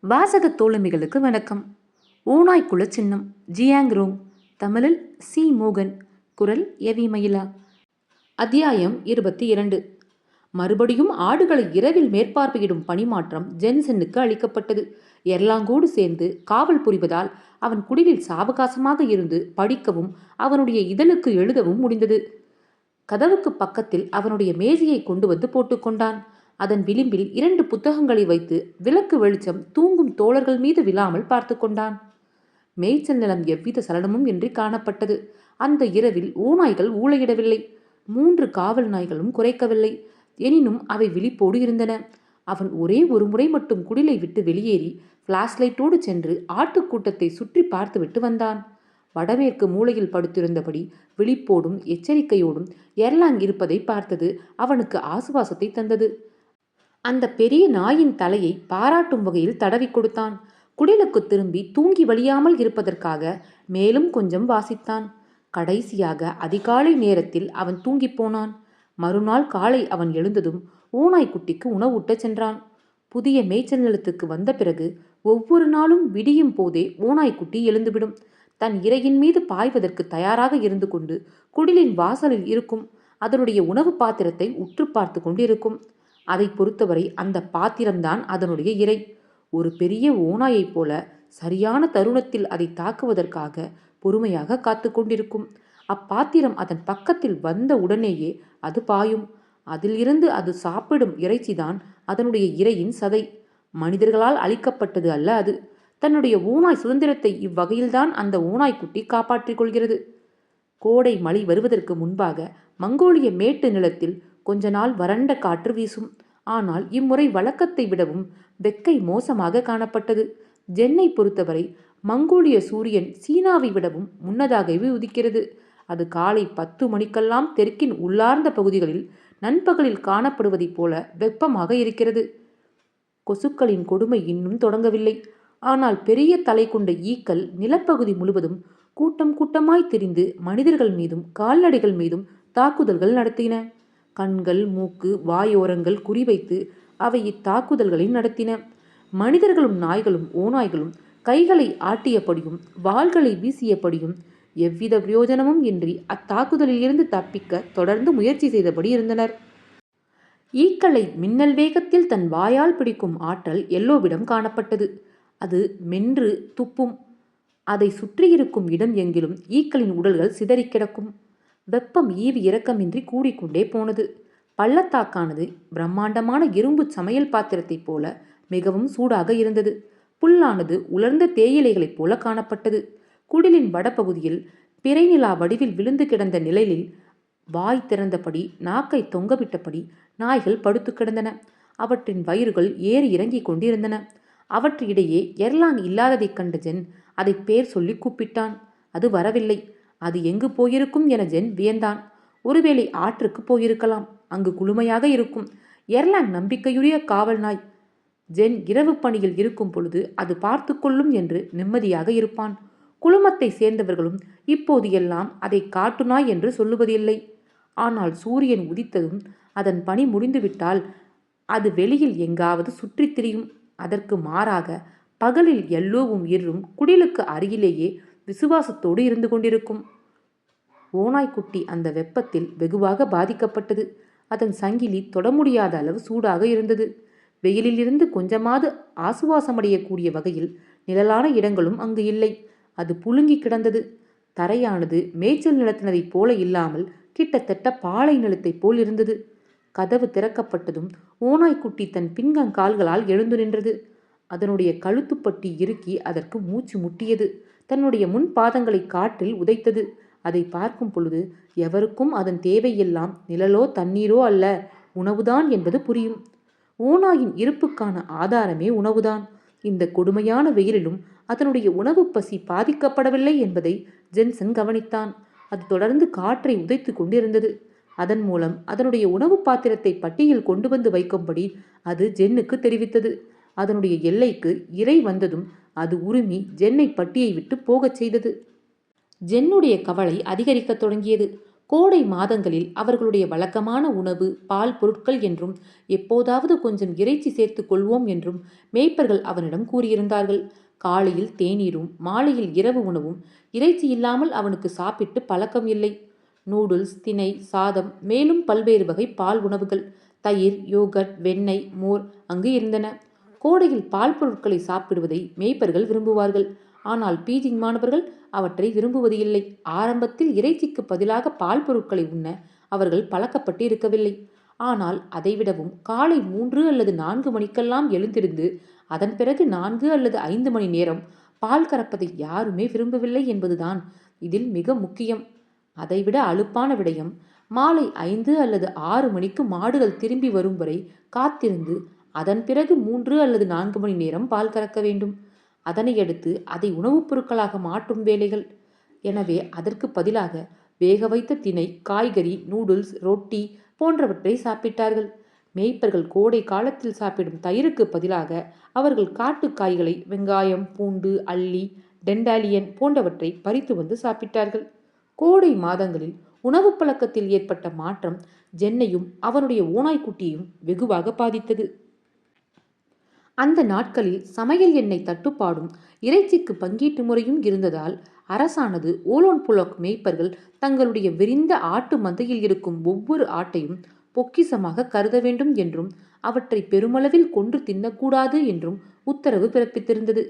வாசக தோழமைகளுக்கு வணக்கம். ஓநாய் குல சின்னம். Jiang Rong. தமிழில் சி. மோகன். குரல் எவி மயிலா. அத்தியாயம் 22. மறுபடியும் ஆடுகளை இரவில் மேற்பார்வையிடும் பணிமாற்றம் ஜென்சனுக்கு அளிக்கப்பட்டது. எர்லாங்கோடு சேர்ந்து காவல் புரிவதால் அவன் குடிலில் சாவகாசமாக இருந்து படிக்கவும் அவனுடைய இதழுக்கு எழுதவும் முடிந்தது. கதவுக்கு பக்கத்தில் அவனுடைய மேஜையை கொண்டு வந்து போட்டுக்கொண்டான். அதன் விளிம்பில் 2 புத்தகங்களை வைத்து விளக்கு வெளிச்சம் தூங்கும் தோழர்கள் மீது விழாமல் பார்த்து கொண்டான். மேய்ச்சல் நிலம் எவ்வித சலனமும் இன்றி காணப்பட்டது. அந்த இரவில் ஓநாய்கள் ஊளையிடவில்லை. 3 காவல் நாய்களும் குறைக்கவில்லை. எனினும் அவை விழிப்போடு இருந்தன. அவன் ஒரே ஒரு முறை மட்டும் குடிலை விட்டு வெளியேறி பிளாஷ்லைட்டோடு சென்று ஆட்டுக்கூட்டத்தை சுற்றி பார்த்துவிட்டு வந்தான். வடமேற்கு மூலையில் படுத்திருந்தபடி விழிப்போடும் எச்சரிக்கையோடும் எர்லாங் இருப்பதை பார்த்தது அவனுக்கு ஆசுவாசத்தை தந்தது. அந்த பெரிய நாயின் தலையை பாராட்டும் வகையில் தடவி கொடுத்தான். குடிலுக்கு திரும்பி தூங்கி வழியாமல் இருப்பதற்காக மேலும் கொஞ்சம் வாசித்தான். கடைசியாக அதிகாலை நேரத்தில் அவன் தூங்கி போனான். மறுநாள் காலை அவன் எழுந்ததும் ஓநாய்க்குட்டிக்கு உணவூட்டச் சென்றான். புதிய மேய்ச்சல் நிலத்துக்கு வந்த பிறகு ஒவ்வொரு நாளும் விடியும் போதே ஓநாய்க்குட்டி எழுந்துவிடும். தன் இரையின் மீது பாய்வதற்கு தயாராக இருந்து கொண்டு குடிலின் வாசலில் இருக்கும். அதனுடைய உணவு பாத்திரத்தை உற்று பார்த்து கொண்டிருக்கும். அதை பொறுத்தவரை அந்த பாத்திரம்தான் அதனுடைய இரை. ஒரு பெரிய ஓநாயைப் போல சரியான தருணத்தில் அதை தாக்குவதற்காக பொறுமையாக காத்து கொண்டிருக்கும். அப்பாத்திரம் அதன் பக்கத்தில் வந்த உடனேயே அது பாயும். அதில் இருந்து அது சாப்பிடும் இறைச்சிதான் அதனுடைய இரையின் சதை. மனிதர்களால் அளிக்கப்பட்டது அல்ல அது. தன்னுடைய ஓநாய் சுதந்திரத்தை இவ்வகையில்தான் அந்த ஓநாய்க்குட்டி காப்பாற்றிக் கொள்கிறது. கோடை மழை வருவதற்கு முன்பாக மங்கோலிய மேட்டு நிலத்தில் கொஞ்ச நாள் வறண்ட காற்று வீசும். ஆனால் இம்முறை வழக்கத்தை விடவும் வெக்கை மோசமாக காணப்பட்டது. ஜென்னை பொறுத்தவரை மங்கோலிய சூரியன் சீனாவை விடவும் முன்னதாகவே உதிக்கிறது. அது காலை 10 மணிக்கெல்லாம் தெற்கின் உள்ளார்ந்த பகுதிகளில் நண்பகலில் காணப்படுவதைப் போல வெப்பமாக இருக்கிறது. கொசுக்களின் கொடுமை இன்னும் தொடங்கவில்லை. ஆனால் பெரிய தலை கொண்ட ஈக்கள் நிலப்பகுதி முழுவதும் கூட்டம் கூட்டமாய் திரிந்து மனிதர்கள் மீதும் கால்நடைகள் மீதும் தாக்குதல்கள் நடத்தின. கண்கள், மூக்கு, வாயோரங்கள் குறிவைத்து அவை இத்தாக்குதல்களை நடத்தின. மனிதர்களும் நாய்களும் ஓநாய்களும் கைகளை ஆட்டியபடியும் வாள்களை வீசியபடியும் எவ்வித பிரயோஜனமும் இன்றி அத்தாக்குதலில் இருந்து தப்பிக்க தொடர்ந்து முயற்சி செய்தபடி இருந்தனர். ஈக்களை மின்னல் வேகத்தில் தன் வாயால் பிடிக்கும் ஆற்றல் எல்லோவிடம் காணப்பட்டது. அது மென்று துப்பும். அதை சுற்றியிருக்கும் இடம் எங்கிலும் ஈக்களின் உடல்கள் சிதறி கிடக்கும். வெப்பம் ஈவு இரக்கமின்றி கூடிக்கொண்டே போனது. பள்ளத்தாக்கானது பிரம்மாண்டமான இரும்பு சமையல் பாத்திரத்தைப் போல மிகவும் சூடாக இருந்தது. புல்லானது உலர்ந்த தேயிலைகளைப் போல காணப்பட்டது. குடிலின் வடபகுதியில் பிறை நிலா வடிவில் விழுந்து கிடந்த நிழலில் வாய் திறந்தபடி நாக்கை தொங்கவிட்டபடி நாய்கள் படுத்து கிடந்தன. அவற்றின் வயிறுகள் ஏறி இறங்கி கொண்டிருந்தன. அவற்றிடையே எர்லாங் இல்லாததைக் கண்ட ஜென் அதை பேர் சொல்லி கூப்பிட்டான். அது வரவில்லை. அது எங்கு போயிருக்கும் என ஜென் வியந்தான். ஒருவேளை ஆற்றுக்கு போயிருக்கலாம். அங்கு குளுமையாக இருக்கும். எர்லாங் நம்பிக்கையுரிய காவல் நாய். ஜென் இரவு பணியில் இருக்கும் பொழுது அது பார்த்து கொள்ளும் என்று நிம்மதியாக இருப்பான். குழுமத்தை சேர்ந்தவர்களும் இப்போது எல்லாம் அதை காட்டு நாய் என்று சொல்லுவதில்லை. ஆனால் சூரியன் உதித்ததும் அதன் பணி முடிந்துவிட்டால் அது வெளியில் எங்காவது சுற்றித் திரியும். அதற்கு மாறாக பகலில் எல்லோவும் இரும் குடிலுக்கு அருகிலேயே விசுவாசத்தோடு இருந்து கொண்டிருக்கும். ஓநாய்க்குட்டி அந்த வெப்பத்தில் வெகுவாக பாதிக்கப்பட்டது. அதன் சங்கிலி தொட முடியாத அளவு சூடாக இருந்தது. வெயிலிலிருந்து கொஞ்சமாவது ஆசுவாசமடையக்கூடிய வகையில் நிழலான இடங்களும் அங்கு இல்லை. அது புழுங்கி கிடந்தது. தரையானது மேய்ச்சல் நிலத்தினதைப் போல இல்லாமல் கிட்டத்தட்ட பாலை நிலத்தைப் போல் இருந்தது. கதவு திறக்கப்பட்டதும் ஓநாய்க்குட்டி தன் பின்கங்கால்களால் எழுந்து நின்றது. அதனுடைய கழுத்துப்பட்டி இறுக்கி அதற்கு மூச்சு முட்டியது. தன்னுடைய முன் பாதங்களை காற்றில் உதைத்தது. அதை பார்க்கும் பொழுது எவருக்கும் அதன் தேவையெல்லாம் நிழலோ தண்ணீரோ அல்ல, உணவுதான் என்பது புரியும். ஓநாயின் இருப்புக்கான ஆதாரமே உணவுதான். இந்த கொடுமையான வெயிலிலும் அதனுடைய உணவு பசி பாதிக்கப்படவில்லை என்பதை ஜென்சன் கவனித்தான். அது தொடர்ந்து காற்றை உதைத்து கொண்டிருந்தது. அதன் மூலம் அதனுடைய உணவு பாத்திரத்தை பட்டியில் கொண்டு வந்து வைக்கும்படி அது ஜென்னுக்கு தெரிவித்தது. அதனுடைய எல்லைக்கு இரை வந்ததும் அது உருமி ஜென்னை பட்டியை விட்டு போகச் செய்தது. ஜென்னுடைய கவலை அதிகரிக்கத் தொடங்கியது. கோடை மாதங்களில் அவர்களுடைய வழக்கமான உணவு பால் பொருட்கள் என்றும் எப்போதாவது கொஞ்சம் இறைச்சி சேர்த்து கொள்வோம் என்றும் மேய்ப்பர்கள் அவனிடம் கூறியிருந்தார்கள். காலையில் தேநீரும் மாலையில் இரவு உணவும் இறைச்சி இல்லாமல் அவனுக்கு சாப்பிட்டு பழக்கம் இல்லை. நூடுல்ஸ், திணை, சாதம், மேலும் பல்வேறு வகை பால் உணவுகள், தயிர், யோகட், வெண்ணெய், மோர் அங்கு இருந்தன. கோடையில் பால் பொருட்களை சாப்பிடுவதை மேய்ப்பர்கள் விரும்புவார்கள். ஆனால் பீஜிங் மாணவர்கள் அவற்றை விரும்புவது இல்லை. ஆரம்பத்தில் இறைச்சிக்கு பதிலாக பால் பொருட்களை உண்ண அவர்கள் பழக்கப்பட்டு இருக்கவில்லை. ஆனால் அதைவிடவும் காலை 3 அல்லது 4 மணிக்கெல்லாம் எழுந்திருந்து அதன் பிறகு 4 அல்லது 5 மணி நேரம் பால் கறப்பதை யாருமே விரும்பவில்லை என்பதுதான் இதில் மிக முக்கியம். அதைவிட அலுப்பான விடயம், மாலை 5 அல்லது 6 மணிக்கு மாடுகள் திரும்பி வரும் வரை காத்திருந்து அதன் பிறகு 3 அல்லது 4 மணி நேரம் பால் கறக்க வேண்டும். அதனையடுத்து அதை உணவுப் பொருட்களாக மாற்றும் வேலைகள். எனவே அதற்கு பதிலாக வேக வைத்த திணை, காய்கறி, நூடுல்ஸ், ரொட்டி போன்றவற்றை சாப்பிட்டார்கள். மேய்ப்பர்கள் கோடை காலத்தில் சாப்பிடும் தயிருக்கு பதிலாக அவர்கள் காட்டு காய்களை, வெங்காயம், பூண்டு, அல்லி, டெண்டாலியன் போன்றவற்றை பறித்து வந்து சாப்பிட்டார்கள். கோடை மாதங்களில் உணவு பழக்கத்தில் ஏற்பட்ட மாற்றம் ஜென்னையும் அவனுடைய ஓநாய்க்குட்டியையும் வெகுவாக பாதித்தது. அந்த நாட்களில் சமையல் எண்ணெய் தட்டுப்பாடும் இறைச்சிக்கு பங்கீட்டு முறையும் இருந்ததால் அரசானது ஓலோன் புலோக் மேய்ப்பர்கள் தங்களுடைய விரிந்த ஆட்டு மந்தையில் இருக்கும் ஒவ்வொரு ஆட்டையும் பொக்கிசமாக கருத வேண்டும் என்றும் அவற்றை பெருமளவில் கொன்று தின்னக்கூடாது என்றும் உத்தரவு பிறப்பித்திருந்தது.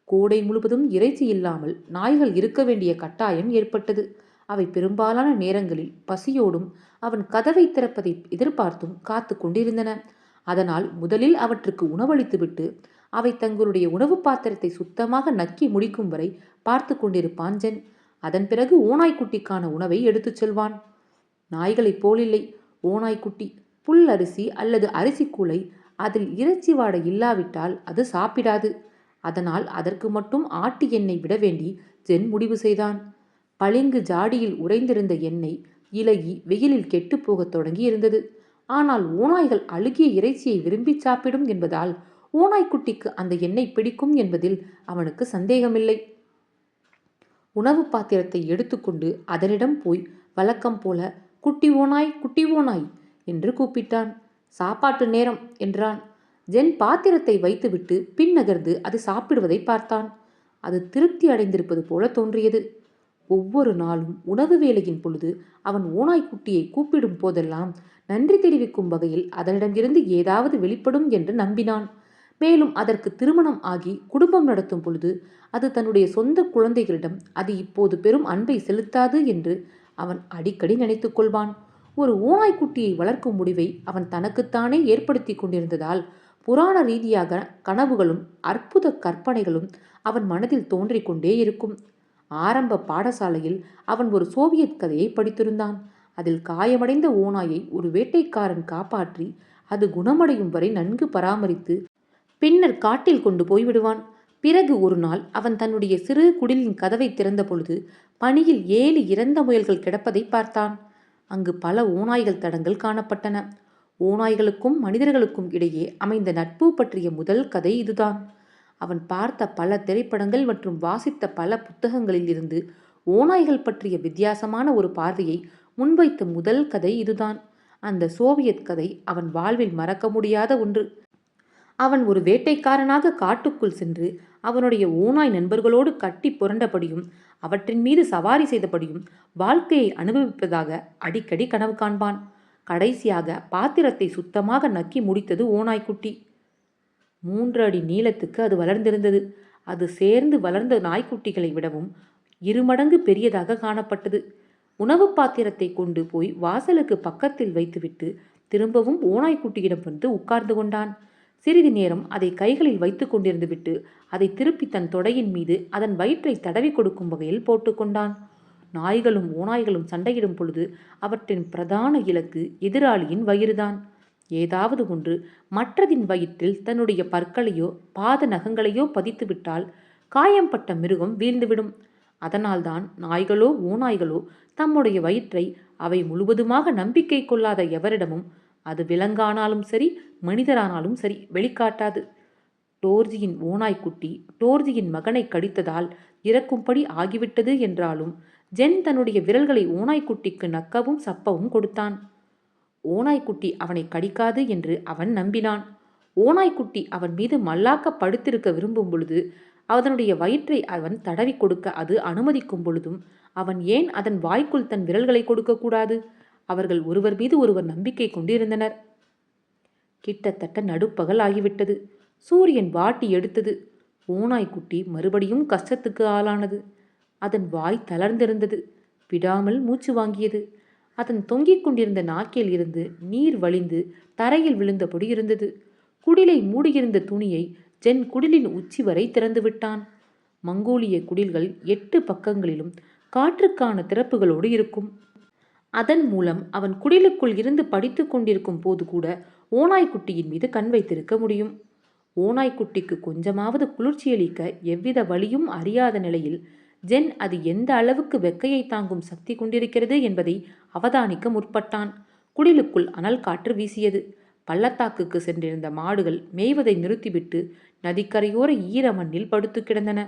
கோடை முழுவதும் இறைச்சி இல்லாமல் நாய்கள் இருக்க வேண்டிய கட்டாயம் ஏற்பட்டது. அவை பெரும்பாலான நேரங்களில் பசியோடும் அவன் கதவை திறப்பதை எதிர்பார்த்தும் காத்து கொண்டிருந்தன. அதனால் முதலில் அவற்றுக்கு உணவளித்துவிட்டு அவை தங்களுடைய உணவு பாத்திரத்தை சுத்தமாக நக்கி முடிக்கும் வரை பார்த்து கொண்டிருப்பான் ஜென். அதன் பிறகு ஓநாய்க்குட்டிக்கான உணவை எடுத்துச் செல்வான். நாய்களைப் போலில்லை ஓநாய்க்குட்டி. புல் அரிசி அல்லது அரிசி கூளை அதில் இறைச்சி வாடை இல்லாவிட்டால் அது சாப்பிடாது. அதனால் அதற்கு மட்டும் ஆட்டு எண்ணெய் விட வேண்டி ஜென் முடிவு செய்தான். பளிங்கு ஜாடியில் உறைந்திருந்த எண்ணெய் இலகி வெயிலில் கெட்டுப்போகத் தொடங்கி இருந்தது. ஆனால் ஓநாய்கள் அழுகிய இறைச்சியை விரும்பி சாப்பிடும் என்பதால் ஓநாய்க்குட்டிக்கு அந்த எண்ணெய் பிடிக்கும் என்பதில் அவனுக்கு சந்தேகமில்லை. உணவு பாத்திரத்தை எடுத்துக்கொண்டு அதனிடம் போய் வழக்கம் போல குட்டி ஓநாய், குட்டி ஓநாய் என்று கூப்பிட்டான். சாப்பாட்டு நேரம் என்றான். ஜென் பாத்திரத்தை வைத்துவிட்டு பின் நகர்ந்து அது சாப்பிடுவதை பார்த்தான். அது திருப்தி அடைந்திருப்பது போல தோன்றியது. ஒவ்வொரு நாளும் உணவு வேளையின் பொழுது அவன் ஓநாய்க்குட்டியை கூப்பிடும் போதெல்லாம் நன்றி தெரிவிக்கும் வகையில் அதனிடமிருந்து ஏதாவது வெளிப்படும் என்று நம்பினான். மேலும் அதற்கு திருமணம் ஆகி குடும்பம் நடத்தும் பொழுது அது தன்னுடைய சொந்த குழந்தைகளிடம் அது இப்போது பெரும் அன்பை செலுத்தாது என்று அவன் அடிக்கடி நினைத்து கொள்வான். ஒரு ஓநாய்க்குட்டியை வளர்க்கும் முடிவை அவன் தனக்குத்தானே ஏற்படுத்தி கொண்டிருந்ததால் புராண ரீதியாக கனவுகளும் அற்புத கற்பனைகளும் அவன் மனதில் தோன்றிக்கொண்டே இருக்கும். ஆரம்ப பாடசாலையில் அவன் ஒரு சோவியத் கதையை படித்திருந்தான். அதில் காயமடைந்த ஓநாயை ஒரு வேட்டைக்காரன் காப்பாற்றி அது குணமடையும் வரை நன்கு பராமரித்து பின்னர் காட்டில் கொண்டு போய்விடுவான். பிறகு ஒரு நாள் அவன் தன்னுடைய சிறு குடிலின் கதவை திறந்த பொழுது பனியில் 7 இறந்த முயல்கள் கிடப்பதை பார்த்தான். அங்கு பல ஓநாய்கள் தடங்கள் காணப்பட்டன. ஓநாய்களுக்கும் மனிதர்களுக்கும் இடையே அமைந்த நட்பு பற்றிய முதல் கதை இதுதான். அவன் பார்த்த பல திரைப்படங்கள் மற்றும் வாசித்த பல புத்தகங்களில் இருந்து ஓநாய்கள் பற்றிய வித்தியாசமான ஒரு பார்வையை முன்வைத்த முதல் கதை இதுதான். அந்த சோவியத் கதை அவன் வாழ்வில் மறக்க முடியாத ஒன்று. அவன் ஒரு வேட்டைக்காரனாக காட்டுக்குள் சென்று அவனுடைய ஓநாய் நண்பர்களோடு கட்டி புரண்டபடியும் அவற்றின் மீது சவாரி செய்தபடியும் வாழ்க்கையை அனுபவிப்பதாக அடிக்கடி கனவு காண்பான். கடைசியாக பாத்திரத்தை சுத்தமாக நக்கி முடித்தது ஓநாய்க்குட்டி. 3 அடி நீளத்துக்கு அது வளர்ந்திருந்தது. அது சேர்ந்து வளர்ந்த நாய்க்குட்டிகளை விடவும் 2 மடங்கு பெரியதாக காணப்பட்டது. உணவு பாத்திரத்தை கொண்டு போய் வாசலுக்கு பக்கத்தில் வைத்துவிட்டு திரும்பவும் ஓநாய்க்குட்டியிடம் வந்து உட்கார்ந்து கொண்டான். சிறிது நேரம் அதை கைகளில் வைத்து கொண்டிருந்து விட்டு அதை திருப்பி தன் தொடையின் மீது அதன் வயிற்றை தடவி கொடுக்கும் வகையில் போட்டுக்கொண்டான். நாய்களும் ஓநாய்களும் சண்டையிடும் பொழுது அவற்றின் பிரதான இலக்கு எதிராளியின் வயிறுதான். ஏதாவது ஒன்று மற்றதின் வயிற்றில் தன்னுடைய பற்களையோ பாத நகங்களையோ பதித்துவிட்டால் காயம்பட்ட மிருகம் வீழ்ந்துவிடும். அதனால்தான் நாய்களோ ஓநாய்களோ தம்முடைய வயிற்றை அவை முழுவதுமாக நம்பிக்கை கொள்ளாத எவரிடமும், அது விலங்கானாலும் சரி மனிதரானாலும் சரி, வெளிக்காட்டாது. டோர்ஜியின் ஓநாய்க்குட்டி டோர்ஜியின் மகனை கடித்ததால் இறக்கும்படி ஆகிவிட்டது என்றாலும் ஜென் தன்னுடைய விரல்களை ஓநாய்க்குட்டிக்கு நக்கவும் சப்பவும் கொடுத்தான். ஓநாய்க்குட்டி அவனை கடிக்காது என்று அவன் நம்பினான். ஓநாய்க்குட்டி அவன் மீது மல்லாக்க படுத்திருக்க விரும்பும் பொழுது, அதனுடைய வயிற்றை அவன் தடவி கொடுக்க அது அனுமதிக்கும் பொழுதும் அவன் ஏன் அதன் வாய்க்குள் தன் விரல்களை கொடுக்கக்கூடாது? அவர்கள் ஒருவர் மீது ஒருவர் நம்பிக்கை கொண்டிருந்தனர். கிட்டத்தட்ட நடுப்பகல் ஆகிவிட்டது. சூரியன் வாட்டி எடுத்தது. ஓநாய்க்குட்டி மறுபடியும் கஷ்டத்துக்கு ஆளானது. அதன் வாய் தளர்ந்திருந்தது. விடாமல் மூச்சு வாங்கியது. அதன் தொங்கிக் கொண்டிருந்த நாக்கில் இருந்து நீர் வழிந்து தரையில் விழுந்தபடி இருந்தது. குடிலை மூடியிருந்த துணியை ஜென் குடிலின் உச்சி வரை திறந்து விட்டான். மங்கோலிய குடில்கள் 8 பக்கங்களிலும் காற்றுக்கான திறப்புகளோடு இருக்கும். அதன் மூலம் அவன் குடிலுக்குள் இருந்து படித்து கொண்டிருக்கும் போது கூட ஓநாய்க்குட்டியின் மீது கண் வைத்திருக்க முடியும். ஓநாய்க்குட்டிக்கு கொஞ்சமாவது குளிர்ச்சியளிக்க எவ்வித வழியும் அறியாத நிலையில் ஜென் அது எந்த அளவுக்கு வெக்கையை தாங்கும் சக்தி கொண்டிருக்கிறது என்பதை அவதானிக்க முற்பட்டான். குடிலுக்குள் அனல் காற்று வீசியது. பள்ளத்தாக்குக்கு சென்றிருந்த மாடுகள் மேய்வதை நிறுத்திவிட்டு நதிக்கரையோர ஈர மண்ணில் படுத்து கிடந்தன.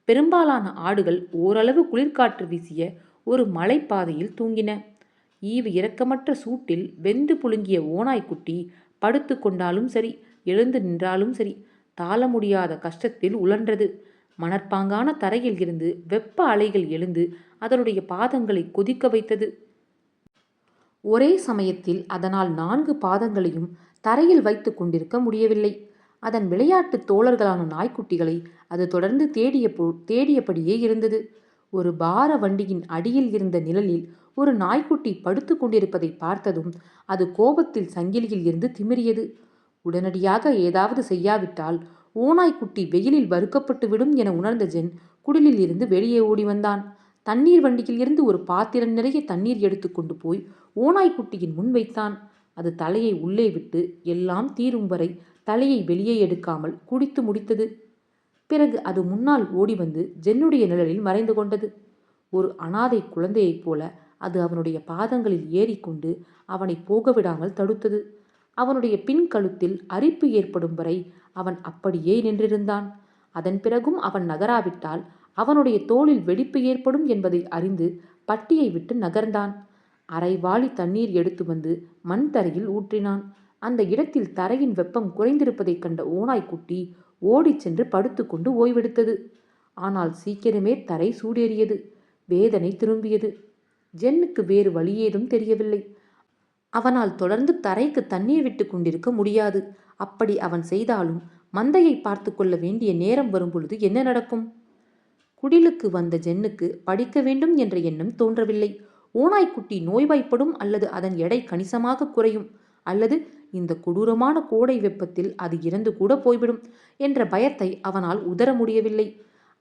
பெரும்பாலான ஆடுகள் ஓரளவு குளிர்காற்று வீசிய ஒரு மலைப்பாதையில் தூங்கின. ஈவு இரக்கமற்ற சூட்டில் வெந்து புழுங்கிய ஓநாய்க்குட்டி படுத்து கொண்டாலும் சரி, எழுந்து நின்றாலும் சரி, தாள முடியாத கஷ்டத்தில் உழன்றது. மணற்பாங்கான தரையில் இருந்து வெப்ப அலைகள் எழுந்து அதனுடைய பாதங்களை கொதிக்க வைத்தது. ஒரே சமயத்தில் அதனால் 4 பாதங்களையும் தரையில் வைத்து கொண்டிருக்க முடியவில்லை. அதன் விளையாட்டு தோழர்களான நாய்க்குட்டிகளை அது தொடர்ந்து தேடியபடியே இருந்தது. ஒரு பார வண்டியின் அடியில் இருந்த நிழலில் ஒரு நாய்க்குட்டி படுத்து கொண்டிருப்பதை பார்த்ததும் அது கோபத்தில் சங்கிலியில் இருந்து திமிரியது. உடனடியாக ஏதாவது செய்யாவிட்டால் ஓநாய்க்குட்டி வெயிலில் வறுக்கப்பட்டு விடும் என உணர்ந்த ஜென் குடிலில் இருந்து வெளியே ஓடி வந்தான். தண்ணீர் வண்டியில் இருந்து ஒரு பாத்திரம் நிறைய தண்ணீர் எடுத்து கொண்டு போய் ஓநாய்க்குட்டியின் முன் வைத்தான். அது தலையை உள்ளே விட்டு எல்லாம் தீரும் வரை தலையை வெளியே எடுக்காமல் குடித்து முடித்தது. பிறகு அது முன்னால் ஓடி வந்து ஜென்னுடைய நிழலில் மறைந்து கொண்டது. ஒரு அனாதை குழந்தையைப் போல அது அவனுடைய பாதங்களில் ஏறிக்கொண்டு அவனை போக விடாமல் தடுத்தது. அவனுடைய பின் கழுத்தில் அரிப்பு ஏற்படும் வரை அவன் அப்படியே நின்றிருந்தான். அதன் பிறகும் அவன் நகராவிட்டால் அவனுடைய தோளில் வெடிப்பு ஏற்படும் என்பதை அறிந்து பட்டியை விட்டு நகர்ந்தான். அரைவாளி தண்ணீர் எடுத்து வந்து மண் தரையில் ஊற்றினான். அந்த இடத்தில் தரையின் வெப்பம் குறைந்திருப்பதைக் கண்ட ஓநாய்க்குட்டி ஓடிச் சென்று படுத்துக்கொண்டு ஓய்வெடுத்தது. ஆனால் சீக்கிரமே தரை சூடேறியது. வேதனை திரும்பியது. ஜென்னுக்கு வேறு வழியேதும் தெரியவில்லை. அவனால் தொடர்ந்து தரைக்கு தண்ணீர் விட்டு கொண்டிருக்க முடியாது. அப்படி அவன் செய்தாலும் மந்தையை பார்த்து கொள்ள வேண்டிய நேரம் வரும்பொழுது என்ன நடக்கும்? குடிலுக்கு வந்த ஜென்னுக்கு படிக்க வேண்டும் என்ற எண்ணம் தோன்றவில்லை. ஓநாய்க்குட்டி நோய்வாய்ப்படும் அல்லது அதன் எடை கணிசமாக குறையும் அல்லது இந்த கொடூரமான கோடை வெப்பத்தில் அது இறந்து கூட போய்விடும் என்ற பயத்தை அவனால் உதர முடியவில்லை.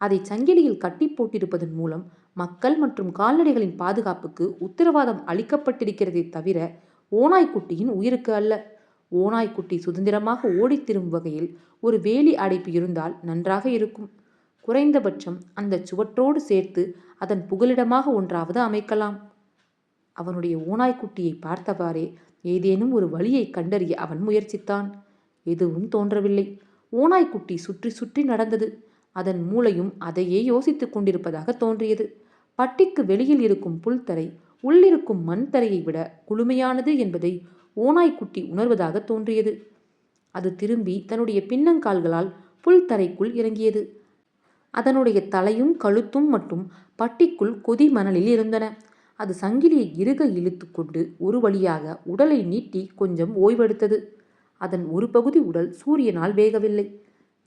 அதை சங்கிலியில் கட்டி போட்டிருப்பதன் மூலம் மக்கள் மற்றும் கால்நடைகளின் பாதுகாப்புக்கு உத்தரவாதம் அளிக்கப்பட்டிருக்கிறதே தவிர ஓநாய்க்குட்டியின் உயிருக்கு அல்ல. ஓநாய்க்குட்டி சுதந்திரமாக ஓடித் திரும்பும் வகையில் ஒரு வேலி அடைப்பு இருந்தால் நன்றாக இருக்கும். குறைந்தபட்சம் அந்த சுவற்றோடு சேர்த்து அதன் புகலிடமாக ஒன்றாவது அமைக்கலாம். அவனுடைய ஓநாய்க்குட்டியை பார்த்தவாறே ஏதேனும் ஒரு வழியை கண்டறிய அவன் முயற்சித்தான். எதுவும் தோன்றவில்லை. ஓநாய்க்குட்டி சுற்றி சுற்றி நடந்தது. அதன் மூளையும் அதையே யோசித்துக் கொண்டிருப்பதாக தோன்றியது. பட்டிக்கு வெளியில் இருக்கும் புல்தரை உள்ளிருக்கும் மண் தரையை விட குளுமையானது என்பதை ஓநாய்க்குட்டி உணர்வதாக தோன்றியது. அது திரும்பி தன்னுடைய பின்னங்கால்களால் புல்தரைக்குள் இறங்கியது. அதனுடைய தலையும் கழுத்தும் மட்டும் பட்டிக்குள் கொதி மணலில் இருந்தன. அது சங்கிலியை இறுக இழுத்து கொண்டு ஒரு வழியாக உடலை நீட்டி கொஞ்சம் ஓய்வெடுத்தது. அதன் ஒரு பகுதி உடல் சூரியனால் வேகவில்லை.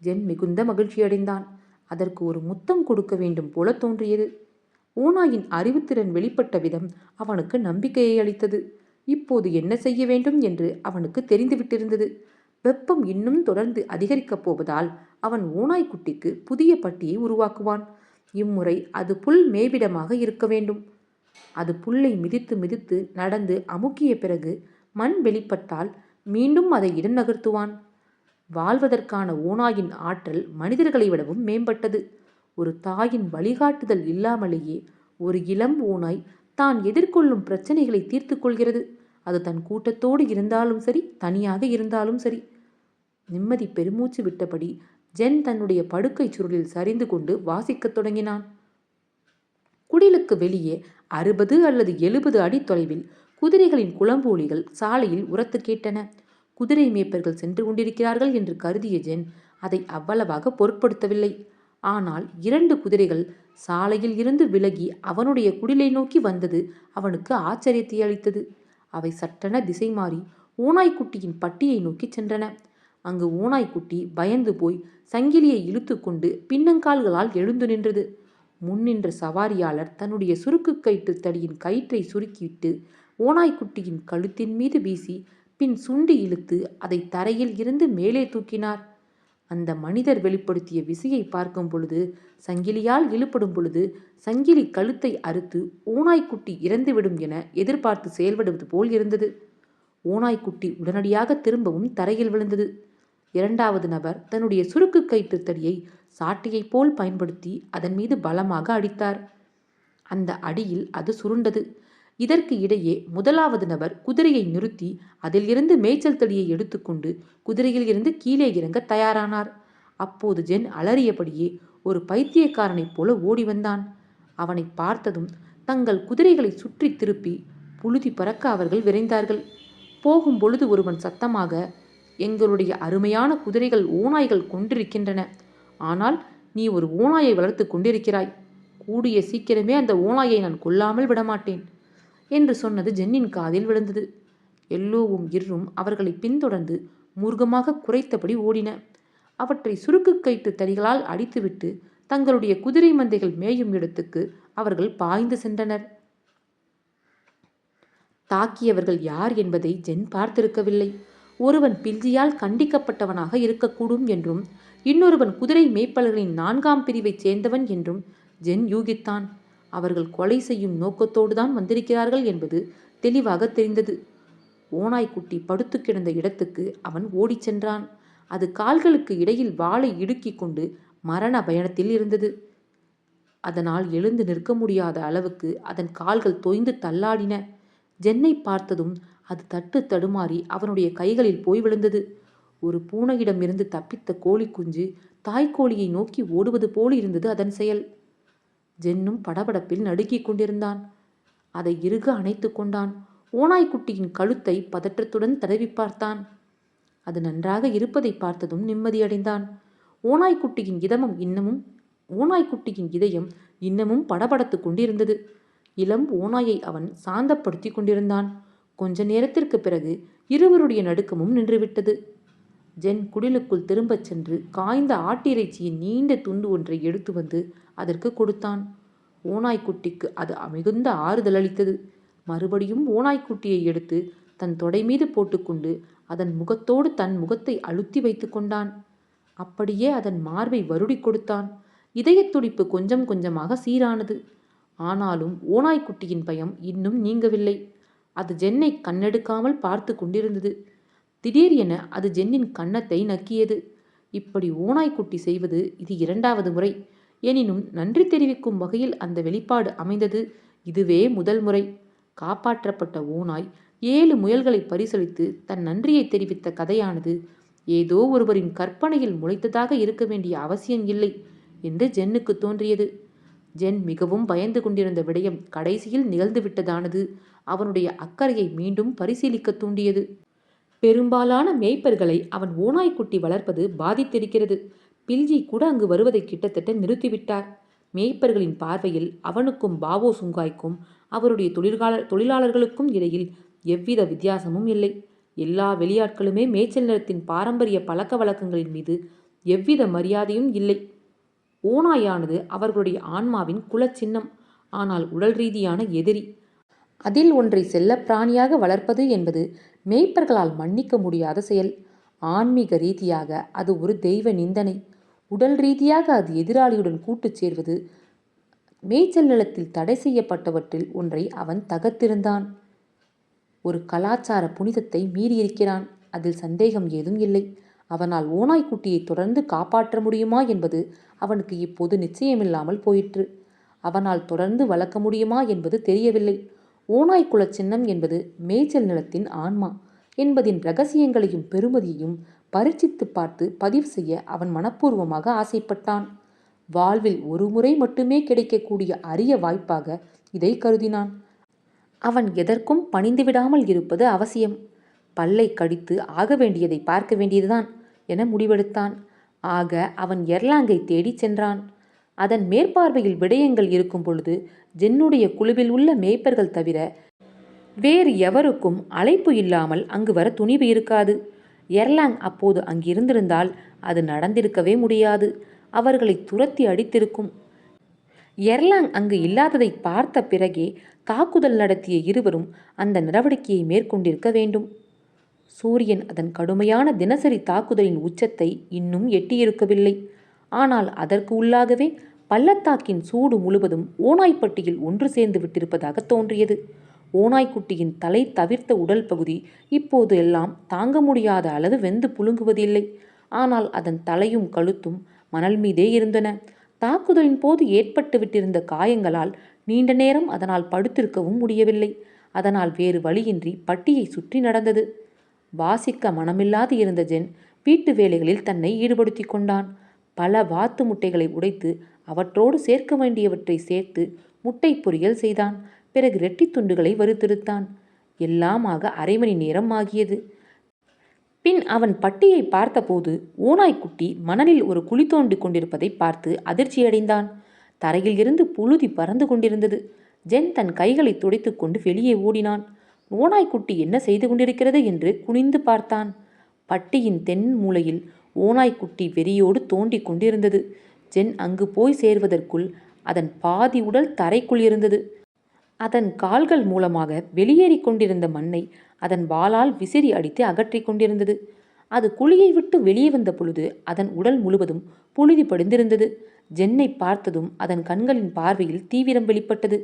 ஜென் மிகுந்த மகிழ்ச்சியடைந்தான். அதற்கு ஒரு முத்தம் கொடுக்க வேண்டும் போல தோன்றியது. ஓநாயின் அறிவுத்திறன் வெளிப்பட்ட விதம் அவனுக்கு நம்பிக்கையை அளித்தது. இப்போது என்ன செய்ய வேண்டும் என்று அவனுக்கு தெரிந்துவிட்டிருந்தது. வெப்பம் இன்னும் தொடர்ந்து அதிகரிக்கப் போவதால் அவன் ஓநாய்க்குட்டிக்கு புதிய பட்டியை உருவாக்குவான். இம்முறை அது புல் மேவிடமாக இருக்க வேண்டும். அது புல்லை மிதித்து மிதித்து நடந்து அமுக்கிய பிறகு மண் வெளிப்பட்டால் மீண்டும் அதை இடம் நகர்த்துவான். வாழ்வதற்கான ஓநாயின் ஆற்றல் மனிதர்களை விடவும் மேம்பட்டது. ஒரு தாயின் வழிகாட்டுதல் இல்லாமலேயே ஒரு இளம் ஓநாய் தான் எதிர்கொள்ளும் பிரச்சனைகளை தீர்த்து கொள்கிறது. அது தன் கூட்டத்தோடு இருந்தாலும் சரி, தனியாக இருந்தாலும் சரி. நிம்மதி பெருமூச்சு விட்டபடி ஜென் தன்னுடைய படுக்கை சுருளில் சரிந்து கொண்டு வாசிக்கத் தொடங்கினான். குடிலுக்கு வெளியே 60 அல்லது 70 அடி தொலைவில் குதிரைகளின் குளம்பொலிகள் சாலையில் உரத்து கேட்டன. குதிரை மேய்ப்பர்கள் சென்று கொண்டிருக்கிறார்கள் என்று கருதிய ஜென் அதை அவ்வளவாக பொருட்படுத்தவில்லை. ஆனால் 2 குதிரைகள் சாலையில் இருந்து விலகி அவனுடைய குடிலை நோக்கி வந்தது அவனுக்கு ஆச்சரியத்தை அளித்தது. அவை சட்டென திசை மாறி ஓநாய்க்குட்டியின் பட்டியை நோக்கி சென்றன. அங்கு ஓநாய்க்குட்டி பயந்து போய் சங்கிலியை இழுத்து கொண்டு பின்னங்கால்களால் எழுந்து நின்றது. முன்னின்ற சவாரியாளர் தன்னுடைய சுருக்கு கயிற்று தடியின் கயிற்றை சுருக்கிவிட்டு ஓநாய்க்குட்டியின் கழுத்தின் மீது வீசி பின் சுண்டி இழுத்து அதை தரையில் இருந்து மேலே தூக்கினார். அந்த மனிதர் வெளிப்படுத்திய விசையை பார்க்கும் பொழுது, சங்கிலியால் இழுப்படும் பொழுது சங்கிலி கழுத்தை அறுத்து ஓநாய்க்குட்டி இறந்துவிடும் என எதிர்பார்த்து செயல்படுவது போல் இருந்தது. ஓநாய்க்குட்டி உடனடியாக திரும்பவும் தரையில் விழுந்தது. 2வது நபர் தன்னுடைய சுருக்கு கயிற்று தடியை சாட்டையைப் போல் பயன்படுத்தி அதன் மீது பலமாக அடித்தார். அந்த அடியில் அது சுருண்டது. இதற்கு இடையே 1வது நபர் குதிரையை நிறுத்தி அதில் இருந்து மேய்ச்சல் தடியை எடுத்துக்கொண்டு குதிரையில் இருந்து கீழே இறங்க தயாரானார். அப்போது ஜென் அலறியபடியே ஒரு பைத்தியக்காரனைப் போல ஓடி வந்தான். அவனை பார்த்ததும் தங்கள் குதிரைகளை சுற்றி திருப்பி புழுதி பறக்க அவர்கள் விரைந்தார்கள். போகும் பொழுது ஒருவன் சத்தமாக, எங்களுடைய அருமையான குதிரைகள் ஓநாய்கள் கொண்டிருக்கின்றன. ஆனால் நீ ஒரு ஓநாயை வளர்த்து கொண்டிருக்கிறாய். கூடிய சீக்கிரமே அந்த ஓநாயை நான் கொல்லாமல் விடமாட்டேன் என்று சொன்னது ஜென்னின் காதில் விழுந்தது. எல்லோவும் இர்ரும் அவர்களை பின்தொடர்ந்து மூர்க்கமாக குரைத்தபடி ஓடின. அவற்றை சுருக்கு கயிற்று தடிகளால் அடித்துவிட்டு தங்களுடைய குதிரை மந்தைகள் மேயும் இடத்துக்கு அவர்கள் பாய்ந்து சென்றனர். தாக்கியவர்கள் யார் என்பதை ஜென் பார்த்திருக்கவில்லை. ஒருவன் பில்ஜியால் கண்டிக்கப்பட்டவனாக இருக்கக்கூடும் என்றும் இன்னொருவன் குதிரை மேய்ப்பவர்களின் 4ஆம் பிரிவைச் சேர்ந்தவன் என்றும் ஜென் யூகித்தான். அவர்கள் கொலை செய்யும் நோக்கத்தோடுதான் வந்திருக்கிறார்கள் என்பது தெளிவாக தெரிந்தது. ஓநாய்க்குட்டி படுத்து கிடந்த இடத்துக்கு அவன் ஓடிச் சென்றான். அது கால்களுக்கு இடையில் வாளை இடுக்கிக் கொண்டு மரண பயணத்தில் இருந்தது. அதனால் எழுந்து நிற்க முடியாத அளவுக்கு அதன் கால்கள் தொய்ந்து தள்ளாடின. ஜென்னை பார்த்ததும் அது தட்டு தடுமாறி அவனுடைய கைகளில் போய் விழுந்தது. ஒரு பூனையிடமிருந்து தப்பித்த கோழி குஞ்சு தாய்க்கோழியை நோக்கி ஓடுவது போல் இருந்தது அதன் செயல். ஜென்னும் படபடப்பில் நடுக்கிக் கொண்டிருந்தான். அதை இறுக அணைத்து கொண்டான். ஓநாய்க்குட்டியின் கழுத்தை பதற்றத்துடன் தடவி பார்த்தான். அது நன்றாக இருப்பதை பார்த்ததும் நிம்மதியடைந்தான். ஓநாய்க்குட்டியின் இதயம் இன்னமும் படபடத்து கொண்டிருந்தது. இளம் ஓநாயை அவன் சாந்தப்படுத்தி கொண்டிருந்தான். கொஞ்ச நேரத்திற்கு பிறகு இருவருடைய நடுக்கமும் நின்றுவிட்டது. ஜென் குடிலுக்குள் திரும்பச் சென்று காய்ந்த ஆட்டிறைச்சியின் நீண்ட துண்டு ஒன்றை எடுத்து வந்து அதற்கு கொடுத்தான். ஓநாய்க்குட்டிக்கு அது மிகுந்த ஆறுதல் அளித்தது. மறுபடியும் ஓநாய்க்குட்டியை எடுத்து தன் தொடை மீது போட்டுக்கொண்டு அதன் முகத்தோடு தன் முகத்தை அழுத்தி வைத்து கொண்டான். அப்படியே அதன் மார்பை வருடி கொடுத்தான். இதயத் துடிப்பு கொஞ்சம் கொஞ்சமாக சீரானது. ஆனாலும் ஓநாய்க்குட்டியின் பயம் இன்னும் நீங்கவில்லை. அது ஜென்னை கண்ணெடுக்காமல் பார்த்து கொண்டிருந்தது. திடீரென அது ஜென்னின் கன்னத்தை நக்கியது. இப்படி ஓநாய்க்குட்டி செய்வது இது 2வது முறை. எனினும் நன்றி தெரிவிக்கும் வகையில் அந்த வெளிப்பாடு அமைந்தது இதுவே முதல் முறை. காப்பாற்றப்பட்ட ஓநாய் 7 முயல்களை பரிசளித்து தன் நன்றியை தெரிவித்த கதையானது ஏதோ ஒருவரின் கற்பனையில் முளைத்ததாக இருக்க வேண்டிய அவசியம் இல்லை என்று ஜென்னுக்கு தோன்றியது. ஜென் மிகவும் பயந்து கொண்டிருந்த விடயம் கடைசியில் நிகழ்ந்துவிட்டதானது அவனுடைய அக்கறையை மீண்டும் பரிசீலிக்க தூண்டியது. பெரும்பாலான மேய்ப்பர்களை அவன் ஓநாய்க்குட்டி வளர்ப்பது பாதித்திருக்கிறது. பில்ஜி கூட அங்கு வருவதை கிட்டத்தட்ட நிறுத்திவிட்டார். மேய்ப்பர்களின் பார்வையில் அவனுக்கும் பாவோ சுங்காய்க்கும் அவருடைய தொழிலாளர்களுக்கும் இடையில் எவ்வித வித்தியாசமும் இல்லை. எல்லா வெளியாட்களுமே மேய்ச்சல் நிலத்தின் பாரம்பரிய பழக்க வழக்கங்களின் மீது எவ்வித மரியாதையும் இல்லை. ஓநாயானது அவர்களுடைய ஆன்மாவின் குலச்சின்னம், ஆனால் உடல் ரீதியான எதிரி. அதில் ஒன்றை செல்ல பிராணியாக வளர்ப்பது என்பது மேய்ப்பர்களால் மன்னிக்க முடியாத செயல். ஆன்மீக ரீதியாக அது ஒரு தெய்வ நிந்தனை. உடல் ரீதியாக அது எதிராளியுடன் கூட்டு சேர்வது. மேய்ச்சல் நிலத்தில் தடை செய்யப்பட்டவற்றில் ஒன்றை அவன் தகர்த்திருந்தான். ஒரு கலாச்சார புனிதத்தை மீறியிருக்கிறான். அதில் சந்தேகம் ஏதும் இல்லை. அவனால் ஓநாய்க்குட்டியை தொடர்ந்து காப்பாற்ற முடியுமா என்பது அவனுக்கு இப்போது நிச்சயமில்லாமல் போயிற்று. அவனால் தொடர்ந்து வளர்க்க முடியுமா என்பது தெரியவில்லை. ஓநாய்க்குல சின்னம் என்பது மேய்ச்சல் நிலத்தின் ஆன்மா என்பதின் இரகசியங்களையும் பெருமதியையும் பரீட்சித்து பார்த்து பதிவு செய்ய அவன் மனப்பூர்வமாக ஆசைப்பட்டான். வாழ்வில் ஒரு முறை மட்டுமே கிடைக்கக்கூடிய அரிய வாய்ப்பாக இதை கருதினான். அவன் எதற்கும் பணிந்துவிடாமல் இருப்பது அவசியம். பல்லை கடித்து ஆக வேண்டியதை பார்க்க வேண்டியதுதான் என முடிவெடுத்தான். ஆக அவன் எர்லாங்கை தேடிச் சென்றான். அதன் மேற்பார்வையில் விடயங்கள் இருக்கும் பொழுது ஜென்னுடைய குழுவில் உள்ள மேய்ப்பர்கள் தவிர வேறு எவருக்கும் அழைப்பு இல்லாமல் அங்கு வர துணிவு இருக்காது. எர்லாங் அப்போது அங்கிருந்திருந்தால் அது நடந்திருக்கவே முடியாது. அவர்களை துரத்தி அடித்திருக்கும். எர்லாங் அங்கு இல்லாததை பார்த்த பிறகே தாக்குதல் நடத்திய இருவரும் அந்த நடவடிக்கையை மேற்கொண்டிருக்க வேண்டும். சூரியன் அதன் கடுமையான தினசரி தாக்குதலின் உச்சத்தை இன்னும் எட்டியிருக்கவில்லை. ஆனால் அதற்கு உள்ளாகவே பள்ளத்தாக்கின் சூடு முழுவதும் ஓநாய்ப்பட்டியில் ஒன்று சேர்ந்து விட்டிருப்பதாக தோன்றியது. ஓநாய்க்குட்டியின் தலை தவிர்த்த உடல் பகுதி இப்போது எல்லாம் தாங்க முடியாத அளவு வெந்து புழுங்குவதில்லை. ஆனால் அதன் தலையும் கழுத்தும் மணல் மீதே இருந்தன. தாக்குதலின் போது ஏற்பட்டு விட்டிருந்த காயங்களால் நீண்ட நேரம் அதனால் படுத்திருக்கவும் முடியவில்லை. அதனால் வேறு வழியின்றி பட்டியை சுற்றி நடந்தது. வாசிக்க மனமில்லாது இருந்த ஜென் வீட்டு வேலைகளில் தன்னை ஈடுபடுத்தி கொண்டான். பல வாத்து முட்டைகளை உடைத்து அவற்றோடு சேர்க்க வேண்டியவற்றை சேர்த்து முட்டை பொரியல் செய்தான். பிறகு ரெட்டி துண்டுகளை வறுத்தெடுத்தான். எல்லாமாக அரை மணி நேரம் ஆகியது. பின் அவன் பட்டியை பார்த்தபோது ஓநாய்க்குட்டி மணலில் ஒரு குழி தோண்டி கொண்டிருப்பதை பார்த்து அதிர்ச்சியடைந்தான். தரையில் இருந்து புழுதி பறந்து கொண்டிருந்தது. ஜென் தன் கைகளை துடைத்து கொண்டு வெளியே ஓடினான். ஓநாய்க்குட்டி என்ன செய்து கொண்டிருக்கிறது என்று குனிந்து பார்த்தான். பட்டியின் தென் மூலையில் ஓநாய்க்குட்டி வெறியோடு தோண்டி கொண்டிருந்தது. ஜென் அங்கு போய் சேர்வதற்குள் அதன் பாதி உடல் தரைக்குள் இருந்தது. அதன் கால்கள் மூலமாக வெளியேறி கொண்டிருந்த மண்ணை அதன் வாளால் விசிறி அடித்து அகற்றி கொண்டிருந்தது. அது குழியை விட்டு வெளியே வந்த பொழுது அதன் உடல் முழுவதும் புழுதி படிந்திருந்தது. ஜென்னை பார்த்ததும் அதன் கண்களின் பார்வையில் தீவிரம் வெளிப்பட்டது.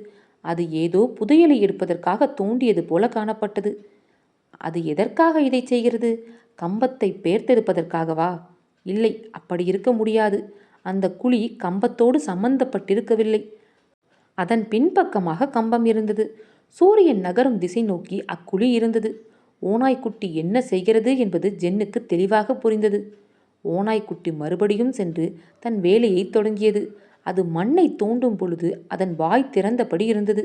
அது ஏதோ புதையலை எடுப்பதற்காக தோண்டியது போல காணப்பட்டது. அது எதற்காக இதை செய்கிறது? கம்பத்தை பெயர்த்தெடுப்பதற்காகவா? இல்லை, அப்படி இருக்க முடியாது. அந்த குழி கம்பத்தோடு சம்பந்தப்பட்டிருக்கவில்லை. அதன் பின்பக்கமாக கம்பம் இருந்தது. சூரியன் நகரும் திசை நோக்கி அக்குழி இருந்தது. ஓநாய்க்குட்டி என்ன செய்கிறது என்பது ஜென்னுக்கு தெளிவாக புரிந்தது. ஓநாய்க்குட்டி மறுபடியும் சென்று தன் வேலையை தொடங்கியது. அது மண்ணை தோண்டும் பொழுது அதன் வாய் திறந்தபடி இருந்தது.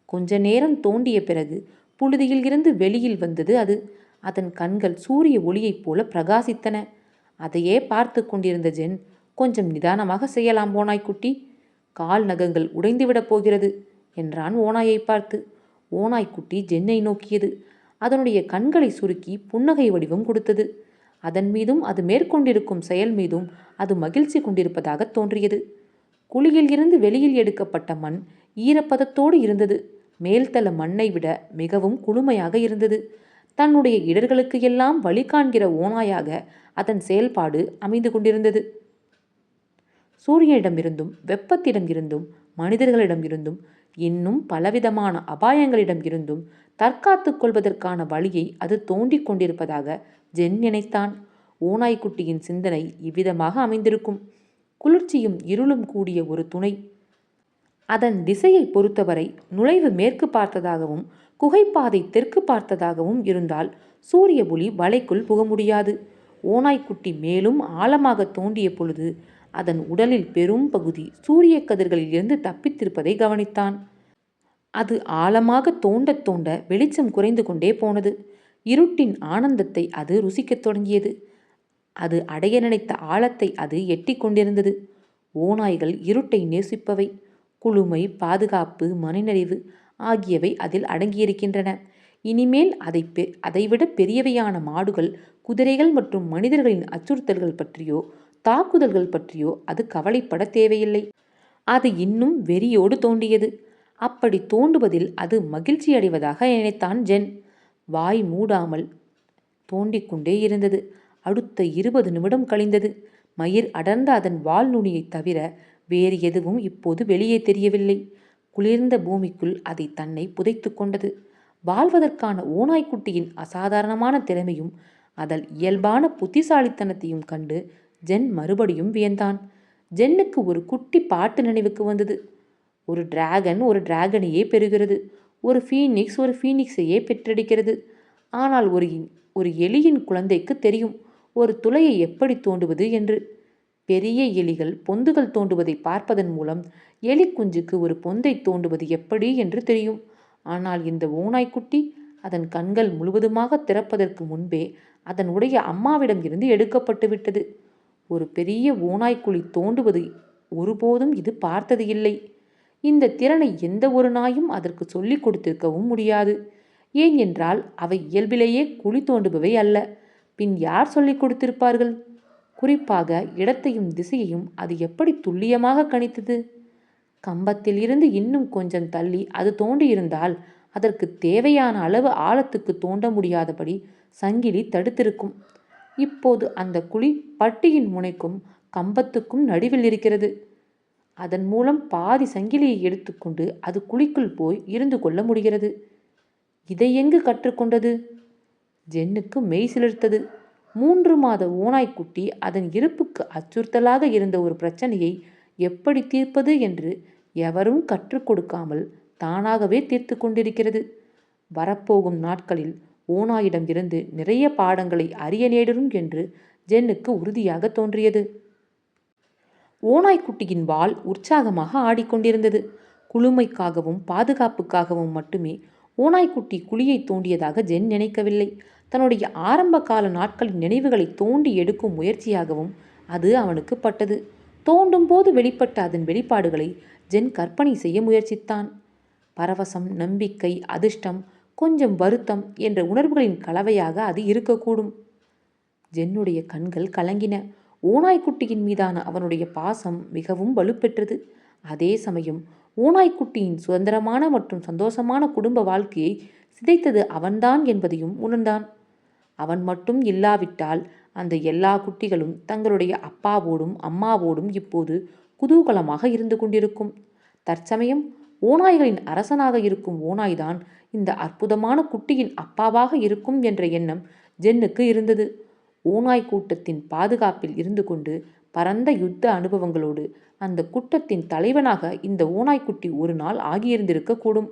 கொஞ்ச நேரம் தோண்டிய பிறகு புழுதியில் இருந்து வெளியில் வந்தது அது. அதன் கண்கள் சூரிய ஒளியைப் போல பிரகாசித்தன. அதையே பார்த்து கொண்டிருந்த ஜென், கொஞ்சம் நிதானமாக செய்யலாம் ஓநாய்க்குட்டி, கால் நகங்கள் உடைந்துவிடப் போகிறது என்றான் ஓநாயை பார்த்து. ஓநாய்க்குட்டி ஜென்னை நோக்கியது. அதனுடைய கண்களை சுருக்கி புன்னகை வடிவம் கொடுத்தது. அதன் மீதும் அது மேற்கொண்டிருக்கும் செயல் மீதும் அது மகிழ்ச்சி கொண்டிருப்பதாக தோன்றியது. குழியில் இருந்து வெளியில் எடுக்கப்பட்ட மண் ஈரப்பதத்தோடு இருந்தது. மேல்தள மண்ணை விட மிகவும் குளுமையாக இருந்தது. தன்னுடைய இடர்களுக்கு எல்லாம் வழி காண்கிற ஓநாயாக அதன் செயல்பாடு அமைந்து கொண்டிருந்தது. சூரியனிடமிருந்தும் வெப்பத்திடம் இருந்தும் மனிதர்களிடம் இருந்தும் இன்னும் பலவிதமான அபாயங்களிடம் இருந்தும் தற்காத்து கொள்வதற்கான வழியை அது தோண்டிக் கொண்டிருப்பதாக ஜென் நினைத்தான். ஓநாய்க்குட்டியின் சிந்தனை இவ்விதமாக அமைந்திருக்கும். குளிர்ச்சியும் இருளும் கூடிய ஒரு துணை. அதன் திசையை பொறுத்தவரை நுழைவு மேற்கு பார்த்ததாகவும் குகைப்பாதை தெற்கு பார்த்ததாகவும் இருந்தால் சூரிய ஒளி வலைக்குள் புக முடியாது. ஓநாய்க்குட்டி மேலும் ஆழமாக தோண்டிய பொழுது அதன் உடலில் பெரும் பகுதி சூரிய கதிர்களில் இருந்து தப்பித்திருப்பதை கவனித்தான். அது ஆழமாக தோண்ட தோண்ட வெளிச்சம் குறைந்து கொண்டே போனது. இருட்டின் ஆனந்தத்தை அது ருசிக்கத் தொடங்கியது. அது அடைய நினைத்த ஆழத்தை அது எட்டி கொண்டிருந்தது. ஓநாய்கள் இருட்டை நேசிப்பவை. குளுமை, பாதுகாப்பு, மனநிறைவு ஆகியவை அதில் அடங்கியிருக்கின்றன. இனிமேல் அதைவிட பெரியவையான மாடுகள், குதிரைகள் மற்றும் மனிதர்களின் அச்சுறுத்தல்கள் பற்றியோ தாக்குதல்கள் பற்றியோ அது கவலைப்பட தேவையில்லை. அது இன்னும் வெறியோடு தோண்டியது. அப்படி தோண்டுவதில் அது மகிழ்ச்சி அடைவதாக நினைத்தான் ஜென். வாய் மூடாமல் தோண்டிக்கொண்டே இருந்தது. அடுத்த 20 நிமிடம் கழிந்தது. மயிர் அடர்ந்த அதன் வால் நுனியை தவிர வேறு எதுவும் இப்போது வெளியே தெரியவில்லை. குளிர்ந்த பூமிக்குள் அதை தன்னை புதைத்து கொண்டது. வாழ்வதற்கான ஓநாய்க்குட்டியின் அசாதாரணமான திறமையும் அதன் இயல்பான புத்திசாலித்தனத்தையும் கண்டு ஜென் மறுபடியும் வியந்தான். ஜென்னுக்கு ஒரு குட்டி பாட்டு நினைவுக்கு வந்தது. ஒரு டிராகன் ஒரு டிராகனையே பெறுகிறது, ஒரு ஃபீனிக்ஸ் ஒரு ஃபீனிக்ஸையே பெற்றெடுக்கிறது. ஆனால் ஒரு எலியின் குழந்தைக்கு தெரியும், ஒரு துளையை எப்படி தோண்டுவது என்று. பெரிய எலிகள் பொந்துகள் தோண்டுவதை பார்ப்பதன் மூலம் எலி குஞ்சுக்கு ஒரு பொந்தை தோண்டுவது எப்படி என்று தெரியும். ஆனால் இந்த ஓநாய்க்குட்டி அதன் கண்கள் முழுவதுமாக திறப்பதற்கு முன்பே அதன் உடைய அம்மாவிடம் இருந்து எடுக்கப்பட்டு விட்டது. ஒரு பெரிய ஓநாய்க்குழி தோண்டுவது ஒருபோதும் இது பார்த்தது இல்லை. இந்த திறனை எந்த ஒரு நாயும் அதற்கு சொல்லிக் கொடுத்திருக்கவும் முடியாது. ஏன் என்றால் அவை இயல்பிலேயே குழி தோண்டுபவை அல்ல. பின் யார் சொல்லிக் கொடுத்திருப்பார்கள்? குறிப்பாக இடத்தையும் திசையையும் அது எப்படி துல்லியமாக கணித்தது? கம்பத்தில் இருந்து இன்னும் கொஞ்சம் தள்ளி அது தோண்டியிருந்தால் அதற்கு தேவையான அளவு ஆழத்துக்கு தோண்ட முடியாதபடி சங்கிலி தடுத்திருக்கும். இப்போது அந்த குழி பட்டியின் முனைக்கும் கம்பத்துக்கும் நடுவில் இருக்கிறது. அதன் மூலம் பாதி சங்கிலியை எடுத்துக்கொண்டு அது குழிக்குள் போய் இருந்து கொள்ள முடிகிறது. இதை எங்கு கற்றுக்கொண்டது? ஜென்னுக்கு மெய் சிலிர்த்தது. 3 மாத ஓநாய்க்குட்டி அதன் இருப்புக்கு அச்சுறுத்தலாக இருந்த ஒரு பிரச்சனையை எப்படி தீர்ப்பது என்று எவரும் கற்றுக் கொடுக்காமல் தானாகவே தீர்த்து கொண்டிருக்கிறது. வரப்போகும் நாட்களில் ஓநாயிடம் இருந்து நிறைய பாடங்களை அறிய நேரும் என்று ஜென்னுக்கு உறுதியாக தோன்றியது. ஓநாய்க்குட்டியின் வால் உற்சாகமாக ஆடிக்கொண்டிருந்தது. குளுமைக்காகவும் பாதுகாப்புக்காகவும் மட்டுமே ஓநாய்க்குட்டி குழியை தோண்டியதாக ஜென் நினைக்கவில்லை. தன்னுடைய ஆரம்ப கால நாட்களின் நினைவுகளை தோண்டி எடுக்கும் முயற்சியாகவும் அது அவனுக்கு பட்டது. தோண்டும் போது வெளிப்பட்ட அதன் வெளிப்பாடுகளை ஜென் கற்பனை செய்ய முயற்சித்தான். பரவசம், நம்பிக்கை, அதிர்ஷ்டம், கொஞ்சம் வருத்தம் என்ற உணர்வுகளின் கலவையாக அது இருக்கக்கூடும். ஜென்னுடைய கண்கள் கலங்கின. ஓநாய்க்குட்டியின் மீதான அவனுடைய பாசம் மிகவும் வலுப்பெற்றது. அதே சமயம் ஓநாய்க்குட்டியின் சுதந்திரமான மற்றும் சந்தோஷமான குடும்ப வாழ்க்கையை சிதைத்தது அவன்தான் என்பதையும் உணர்ந்தான். அவன் மட்டும் இல்லாவிட்டால் அந்த எல்லா குட்டிகளும் தங்களுடைய அப்பாவோடும் அம்மாவோடும் இப்போது குதூகலமாக இருந்து கொண்டிருக்கும். தற்சமயம் ஓநாய்களின் அரசனாக இருக்கும் ஓநாய்தான் இந்த அற்புதமான குட்டியின் அப்பாவாக இருக்கும் என்ற எண்ணம் ஜென்னுக்கு இருந்தது. ஓநாய் கூட்டத்தின் பாதுகாப்பில் இருந்து கொண்டு பரந்த யுத்த அனுபவங்களோடு அந்த கூட்டத்தின் தலைவனாக இந்த ஓநாய்க்குட்டி ஒரு நாள் ஆகியிருந்திருக்க கூடும்.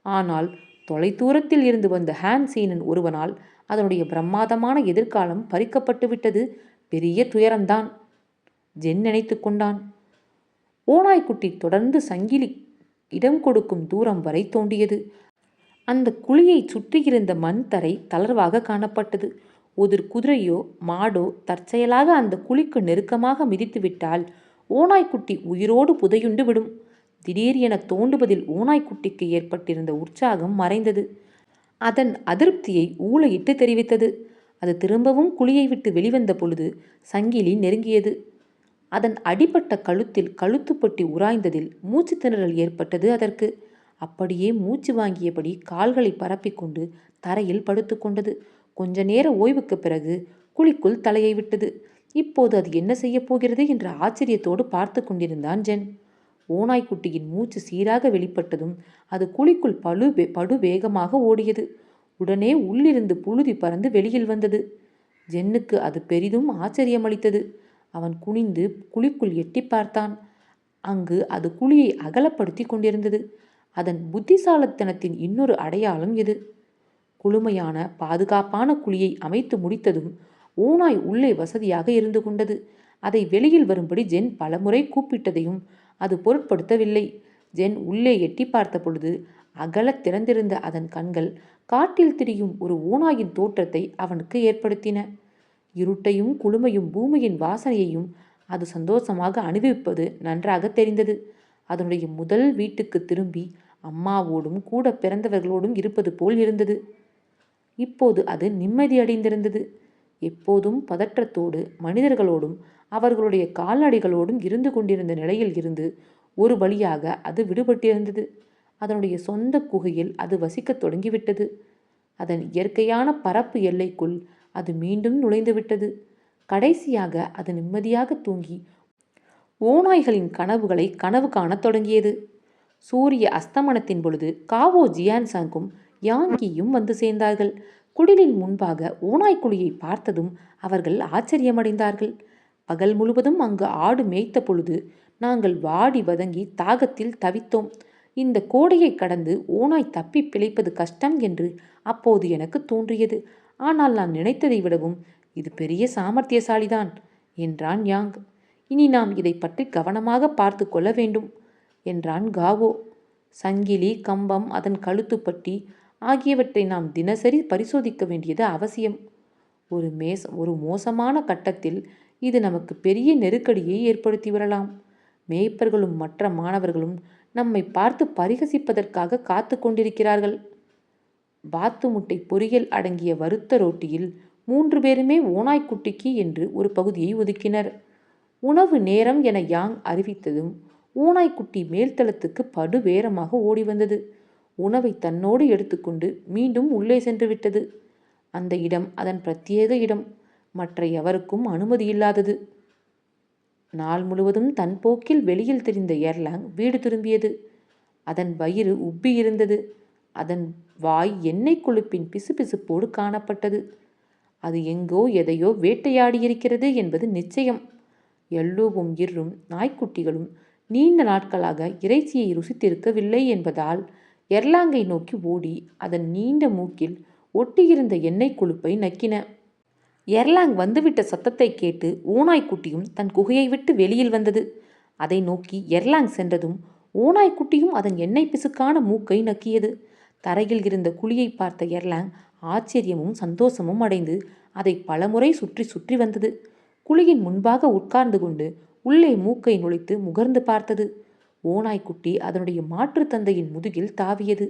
ஆனால் தொலைதூரத்தில் இருந்து வந்த ஹான்சீனன் ஒருவனால் அதனுடைய பிரம்மாதமான எதிர்காலம் பறிக்கப்பட்டு விட்டது. பெரிய துயரம்தான், ஜென் நினைத்து கொண்டான். ஓநாய்க்குட்டி தொடர்ந்து சங்கிலி இடம் கொடுக்கும் தூரம் வரை தோண்டியது. அந்த குழியை சுற்றியிருந்த மண் தரை தளர்வாக காணப்பட்டது. ஒரு குதிரையோ மாடோ தற்செயலாக அந்த குழிக்கு நெருக்கமாக மிதித்துவிட்டால் ஓநாய்க்குட்டி உயிரோடு புதையுண்டு விடும். திடீர் என தோண்டுவதில் ஓநாய்க்குட்டிக்கு ஏற்பட்டிருந்த உற்சாகம் மறைந்தது. அதன் அதிருப்தியை ஊளையிட்டு தெரிவித்தது. அது திரும்பவும் குழியை விட்டு வெளிவந்த பொழுது சங்கிலி நெருங்கியது. அதன் அடிபட்ட கழுத்தில் கழுத்துப்பட்டி உராய்ந்ததில் மூச்சு திணறல் ஏற்பட்டது அதற்கு. அப்படியே மூச்சு வாங்கியபடி கால்களை பரப்பிக்கொண்டு தரையில் படுத்து கொண்டது. கொஞ்ச நேர ஓய்வுக்கு பிறகு குழிக்குள் தலையை விட்டது. இப்போது அது என்ன செய்ய போகிறது என்ற ஆச்சரியத்தோடு பார்த்து கொண்டிருந்தான் ஜென். ஓநாய்க்குட்டியின் மூச்சு சீராக வெளிப்பட்டதும் அது குழிக்குள் படு வேகமாக ஓடியது. உடனே உள்ளிருந்து புழுதி பறந்து வெளியில் வந்தது. ஜென்னுக்கு அது பெரிதும் ஆச்சரியமளித்தது. அவன் குனிந்து குழிக்குள் எட்டி பார்த்தான். அங்கு அது குழியை அகலப்படுத்தி கொண்டிருந்தது. அதன் புத்திசாலித்தனத்தின் இன்னொரு அடையாளம் இது. குளுமையான பாதுகாப்பான குழியை அமைத்து முடித்ததும் ஓநாய் உள்ளே வசதியாக இருந்து கொண்டது. அதை வெளியில் வரும்படி ஜென் பலமுறை கூப்பிட்டதையும் அது பொருட்படுத்தவில்லை. ஜென் உள்ளே எட்டி பார்த்த பொழுது அகலத் திறந்திருந்த அதன் கண்கள் காட்டில் திரியும் ஒரு ஓநாயின் தோற்றத்தை அவனுக்கு ஏற்படுத்தின. இருட்டையும் குளுமையும் பூமியின் வாசனையையும் அது சந்தோஷமாக அனுபவிப்பது நன்றாக தெரிந்தது. அதனுடைய முதல் வீட்டுக்கு திரும்பி அம்மாவோடும் கூட பிறந்தவர்களோடும் இருப்பது போல் இருந்தது. இப்போது அது நிம்மதியடைந்திருந்தது. எப்போதும் பதற்றத்தோடு மனிதர்களோடும் அவர்களுடைய கால்நடைகளோடும் இருந்து கொண்டிருந்த நிலையில் இருந்து ஒரு வழியாக அது விடுபட்டிருந்தது. அதனுடைய சொந்த குகையில் அது வசிக்கத் தொடங்கிவிட்டது. அதன் இயற்கையான பரப்பு எல்லைக்குள் அது மீண்டும் நுழைந்துவிட்டது. கடைசியாக அது நிம்மதியாக தூங்கி ஓநாய்களின் கனவுகளை கனவு காணத் தொடங்கியது. சூரிய அஸ்தமனத்தின் பொழுது காவோ ஜியான்சாங்கும் யாங்கியும் வந்து சேர்ந்தார்கள். குடிலின் முன்பாக ஓநாய்க்குழியை பார்த்ததும் அவர்கள் ஆச்சரியமடைந்தார்கள். பகல் முழுவதும் அங்கு ஆடு மேய்த்த பொழுது நாங்கள் வாடி வதங்கி தாகத்தில் தவித்தோம். இந்த கோடையை கடந்து ஓநாய் தப்பி பிழைப்பது கஷ்டம் என்று அப்போது எனக்கு தோன்றியது. ஆனால் நான் நினைத்ததை விடவும் இது பெரிய சாமர்த்தியசாலிதான் என்றான் யாங். இனி நாம் இதை பற்றி கவனமாக பார்த்து கொள்ள வேண்டும் என்றான் காவோ. சங்கிலி, கம்பம், அதன் கழுத்துப்பட்டி ஆகியவற்றை நாம் தினசரி பரிசோதிக்க வேண்டியது அவசியம். ஒரு மோசமான கட்டத்தில் இது நமக்கு பெரிய நெருக்கடியை ஏற்படுத்தி வரலாம். மேய்ப்பர்களும் மற்ற மாணவர்களும் நம்மை பார்த்து பரிகசிப்பதற்காக காத்து கொண்டிருக்கிறார்கள். வாத்து முட்டை பொரியல் அடங்கிய வறுத்த ரொட்டியில் 3 பேருமே ஓநாய்க்குட்டிக்கு என்று ஒரு பகுதியை ஒதுக்கினர். உணவு நேரம் என யாங் அறிவித்ததும் ஓநாய்க்குட்டி மேல்தளத்துக்கு படுவேரமாக ஓடி வந்தது. உணவை தன்னோடு எடுத்துக்கொண்டு மீண்டும் உள்ளே சென்று விட்டது. அந்த இடம் அதன் பிரத்யேக இடம், மற்ற எவருக்கும் அனுமதியில்லாதது. நாள் முழுவதும் தன் போக்கில் வெளியில் திரிந்த எர்லாங் வீடு திரும்பியது. அதன் வயிறு உப்பியிருந்தது. அதன் வாய் எண்ணெய் கொழுப்பின் பிசுபிசுப்போடு காணப்பட்டது. அது எங்கோ எதையோ வேட்டையாடியிருக்கிறது என்பது நிச்சயம். எல்லோவும் இர்ரும் நாய்க்குட்டிகளும் நீண்ட நாட்களாக இறைச்சியை ருசித்திருக்கவில்லை என்பதால் எர்லாங்கை நோக்கி ஓடி அதன் நீண்ட மூக்கில் ஒட்டியிருந்த எண்ணெய் கொழுப்பை நக்கின. எர்லாங் வந்துவிட்ட சத்தத்தை கேட்டு ஓநாய்க்குட்டியும் தன் குகையை விட்டு வெளியில் வந்தது. அதை நோக்கி எர்லாங் சென்றதும் ஓநாய்க்குட்டியும் அதன் எண்ணெய் பிசுக்கான மூக்கை நக்கியது. தரையில் இருந்த குழியை பார்த்த எர்லாங் ஆச்சரியமும் சந்தோஷமும் அடைந்து அதை பலமுறை சுற்றி சுற்றி வந்தது. குழியின் முன்பாக உட்கார்ந்து கொண்டு உள்ளே மூக்கை நுழைத்து முகர்ந்து பார்த்தது. ஓநாய்க்குட்டி அதனுடைய மாற்று தந்தையின் முதுகில் தாவியது.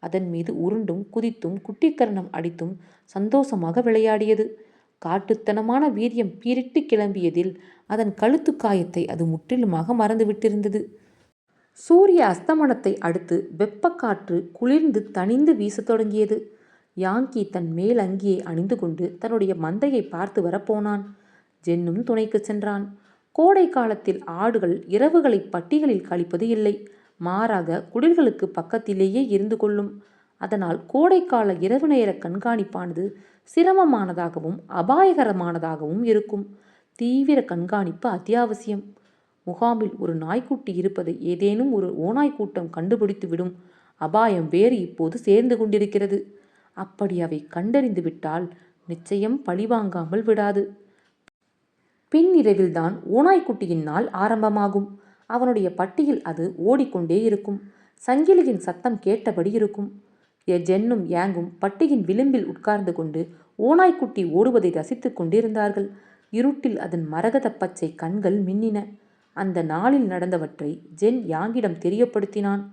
அதன் மீது உருண்டும் குதித்தும் குட்டிக்கரணம் அடித்தும் சந்தோஷமாக விளையாடியது. காட்டுத்தனமான வீரியம் பீரிட்டு கிளம்பியதில் அதன் கழுத்து காயத்தை அது முற்றிலுமாக மறந்துவிட்டிருந்தது. சூரிய அஸ்தமனத்தை அடுத்து வெப்பக்காற்று குளிர்ந்து தணிந்து வீசத் தொடங்கியது. யாங்கி தன் மேல் அங்கியை அணிந்து கொண்டு தன்னுடைய மந்தையை பார்த்து வரப்போனான். ஜென்னும் துணைக்கு சென்றான். கோடை காலத்தில் ஆடுகள் இரவுகளை பட்டிகளில் கழிப்பது இல்லை. மாறாக குடில்களுக்கு பக்கத்திலேயே இருந்து கொள்ளும். அதனால் கோடைக்கால இரவு நேர கண்காணிப்பானது சிரமமானதாகவும் அபாயகரமானதாகவும் இருக்கும். தீவிர கண்காணிப்பு அத்தியாவசியம். முகாமில் ஒரு நாய்க்குட்டி இருப்பதை ஏதேனும் ஒரு ஓநாய் கூட்டம் கண்டுபிடித்து விடும் அபாயம் வேறு இப்போது சேர்ந்து கொண்டிருக்கிறது. அப்படி அவை கண்டறிந்து விட்டால் நிச்சயம் பழிவாங்காமல் விடாது. பின்னிரவில்தான் ஓநாய்க்குட்டியின் நாள் ஆரம்பமாகும். அவனுடைய பட்டியில் அது ஓடிக்கொண்டே இருக்கும். சங்கிலியின் சத்தம் கேட்டபடி இருக்கும். ஜென்னும் யாங்கும் பட்டியின் விளிம்பில் உட்கார்ந்து கொண்டு ஓநாய்க்குட்டி ஓடுவதை ரசித்து கொண்டிருந்தார்கள். இருட்டில் அதன் மரகத பச்சை கண்கள் மின்னின. அந்த நாளில் நடந்தவற்றை ஜென் யாங்கிடம் தெரியப்படுத்தினான்.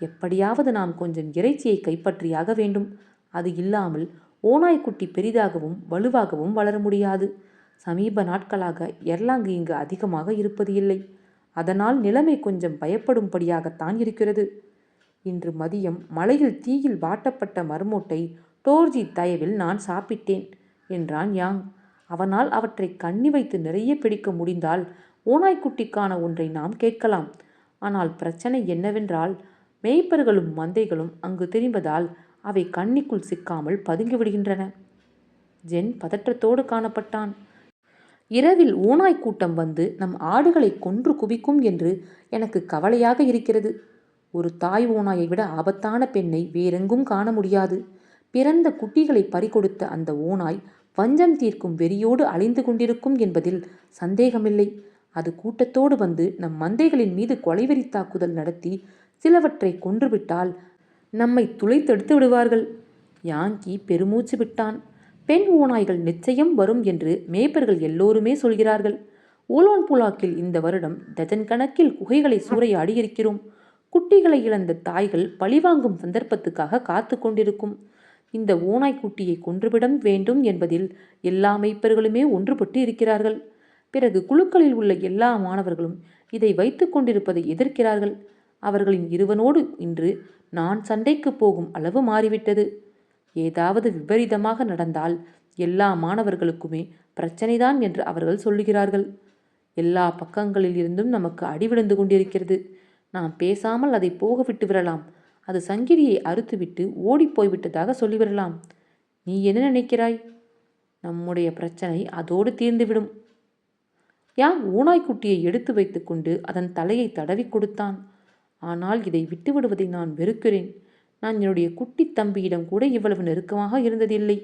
எப்படியாவது நாம் கொஞ்சம் இறைச்சியை கைப்பற்றியாக வேண்டும். அது இல்லாமல் ஓநாய்க்குட்டி பெரிதாகவும் வலுவாகவும் வளர முடியாது. சமீப நாட்களாக எர்லாங்கு இங்கு அதிகமாக இருப்பது இல்லை. அதனால் நிலைமை கொஞ்சம் பயப்படும்படியாகத்தான் இருக்கிறது. இன்று மதியம் மலையில் தீயில் வாட்டப்பட்ட மர்மோட்டை டோர்ஜி தயவில் நான் சாப்பிட்டேன் என்றான் யாங். அவனால் அவற்றை கண்ணி வைத்து நிறைய பிடிக்க முடிந்தால் ஓநாய்க்குட்டிக்கான ஒன்றை நாம் கேட்கலாம். ஆனால் பிரச்சனை என்னவென்றால் மேய்ப்பர்களும் மந்தைகளும் அங்கு திரிவதால் அவை கண்ணிக்குள் சிக்காமல் பதுங்கிவிடுகின்றன. ஜென் பதற்றத்தோடு காணப்பட்டான். இரவில் ஓநாய் கூட்டம் வந்து நம் ஆடுகளை கொன்று குவிக்கும் என்று எனக்கு கவலையாக இருக்கிறது. ஒரு தாய் ஓநாயை விட ஆபத்தான பெண்ணை வேறெங்கும் காண முடியாது. பிறந்த குட்டிகளை பறிகொடுத்த அந்த ஓநாய் வஞ்சம் தீர்க்கும் வெறியோடு அலைந்து கொண்டிருக்கும் என்பதில் சந்தேகமில்லை. அது கூட்டத்தோடு வந்து நம் மந்தைகளின் மீது கொலைவெறி தாக்குதல் நடத்தி சிலவற்றை கொன்றுவிட்டால் நம்மை துளைத்தெடுத்து விடுவார்கள். யாங்கி பெருமூச்சு விட்டான். பெண் ஓநாய்கள் நிச்சயம் வரும் என்று மேய்ப்பர்கள் எல்லோருமே சொல்கிறார்கள். ஊலான்புலாக்கில் இந்த வருடம் டஜன் கணக்கில் குகைகளை சூறையாடி இருக்கிறோம். குட்டிகளை இழந்த தாய்கள் பழிவாங்கும் சந்தர்ப்பத்துக்காக காத்து கொண்டிருக்கும். இந்த ஓநாய்க்குட்டியை கொன்றுவிட வேண்டும் என்பதில் எல்லா மேய்ப்பர்களுமே ஒன்றுபட்டு இருக்கிறார்கள். பிறகு குழுக்களில் உள்ள எல்லா மாணவர்களும் இதை வைத்து கொண்டிருப்பதை எதிர்க்கிறார்கள். அவர்களின் இருவனோடு இன்று நான் சண்டைக்கு போகும் அளவு மாறிவிட்டது. ஏதாவது விபரீதமாக நடந்தால் எல்லா மாணவர்களுக்குமே பிரச்சனைதான் என்று அவர்கள் சொல்லுகிறார்கள். எல்லா பக்கங்களில் இருந்தும் நமக்கு அடிவிழுந்து கொண்டிருக்கிறது. நாம் பேசாமல் அதை போக விட்டு விடலாம். அது சங்கிலியை அறுத்துவிட்டு ஓடிப்போய்விட்டதாக சொல்லிவிடலாம். நீ என்ன நினைக்கிறாய்? நம்முடைய பிரச்சனை அதோடு தீர்ந்துவிடும். யாங் ஓநாய்க்குட்டியை எடுத்து வைத்து கொண்டு அதன் தலையை தடவி கொடுத்தான். ஆனால் இதை விட்டுவிடுவதை நான் வெறுக்கிறேன். நான் என்னுடைய குட்டி தம்பியிடம் கூட இவ்வளவு நெருக்கமாக இருந்ததில்லை.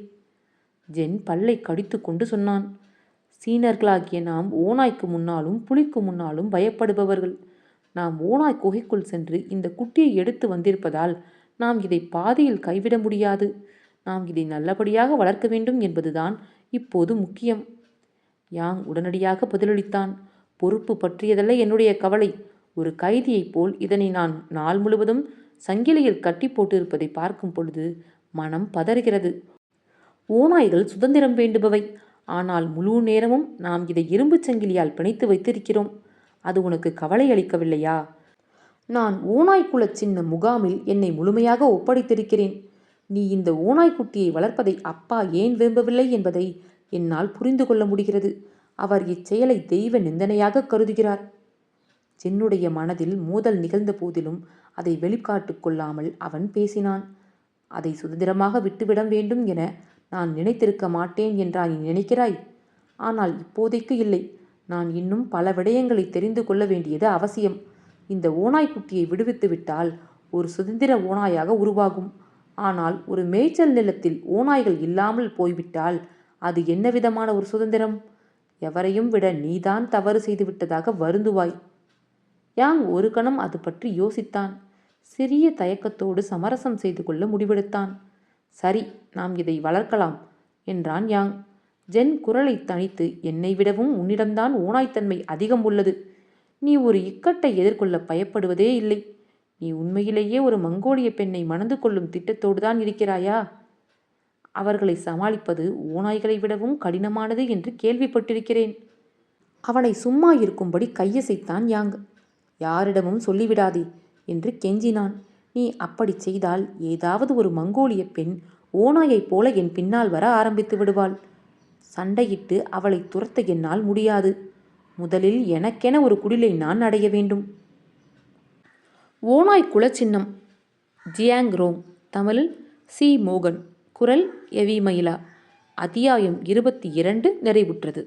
ஜென் பல்லை கடித்து கொண்டு சொன்னான். சீனர்களாகிய நாம் ஓநாய்க்கு முன்னாலும் புலிக்கு முன்னாலும் பயப்படுபவர்கள். நாம் ஓநாய் குகைக்குள் சென்று இந்த குட்டியை எடுத்து வந்திருப்பதால் நாம் இதை பாதியில் கைவிட முடியாது. நாம் இதை நல்லபடியாக வளர்க்க வேண்டும் என்பதுதான் இப்போது முக்கியம். யாங் உடனடியாக பதிலளித்தான். பொறுப்பு பற்றியதல்ல என்னுடைய கவலை. ஒரு கைதியைப் போல் இதனை நான் நாள் முழுவதும் சங்கிலியில் கட்டி போட்டிருப்பதை பார்க்கும் பொழுது மனம் பதறுகிறது. ஓநாய்கள் சுதந்திரம் வேண்டுபவை. ஆனால் முழு நேரமும் நாம் இதை இரும்புச் சங்கிலியால் பிணைத்து வைத்திருக்கிறோம். அது உனக்கு கவலை அளிக்கவில்லையா? நான் ஓநாய்க்குல சின்ன முகாமில் என்னை முழுமையாக ஒப்படைத்திருக்கிறேன். நீ இந்த ஓநாய்க்குட்டியை வளர்ப்பதை அப்பா ஏன் விரும்பவில்லை என்பதை என்னால் புரிந்து கொள்ள முடிகிறது. அவர் இச்செயலை தெய்வ நிந்தனையாக கருதுகிறார். ஜென்னுடைய மனதில் மோதல் நிகழ்ந்த போதிலும் அதை வெளிக்காட்டு கொள்ளாமல் அவன் பேசினான். அதை சுதந்திரமாக விட்டுவிட வேண்டும் என நான் நினைத்திருக்க மாட்டேன் என்றா நீ நினைக்கிறாய்? ஆனால் இப்போதைக்கு இல்லை. நான் இன்னும் பல விடயங்களை தெரிந்து கொள்ள வேண்டியது அவசியம். இந்த ஓநாய்க்குட்டியை விடுவித்து விட்டால் ஒரு சுதந்திர ஓநாயாக உருவாகும். ஆனால் ஒரு மேய்ச்சல் நிலத்தில் ஓநாய்கள் இல்லாமல் போய்விட்டால் அது என்ன விதமான ஒரு சுதந்திரம்? எவரையும் விட நீதான் தவறு செய்துவிட்டதாக வருந்துவாய். யாங் ஒரு கணம் அது பற்றி யோசித்தான். சிறிய தயக்கத்தோடு சமரசம் செய்து கொள்ள முடிவெடுத்தான். சரி, நாம் இதை வளர்க்கலாம் என்றான் யாங். ஜென் குரலை தணித்து, என்னை விடவும் உன்னிடம்தான் ஓநாய்த்தன்மை அதிகம் உள்ளது. நீ ஒரு இக்கட்டை எதிர்கொள்ள பயப்படுவதே இல்லை. நீ உண்மையிலேயே ஒரு மங்கோலிய பெண்ணை மணந்து கொள்ளும் திட்டத்தோடு தான் இருக்கிறாயா? அவர்களை சமாளிப்பது ஓநாய்களை விடவும் கடினமானது என்று கேள்விப்பட்டிருக்கிறேன். அவனை சும்மா இருக்கும்படி கையசைத்தான் யாங். யாரிடமும் சொல்லிவிடாதே என்று கெஞ்சினான். நீ அப்படி செய்தால் ஏதாவது ஒரு மங்கோலிய பெண் ஓநாயைப் போல என் பின்னால் வர ஆரம்பித்து விடுவாள். சண்டையிட்டு அவளை துரத்த என்னால் முடியாது. முதலில் எனக்கென ஒரு குடிலை நான் அடைய வேண்டும். ஓநாய் குலச்சின்னம். Jiang Rong. தமிழில் சி. மோகன். குரல் எவி மயிலா. அத்தியாயம் 22 நிறைவுற்றது.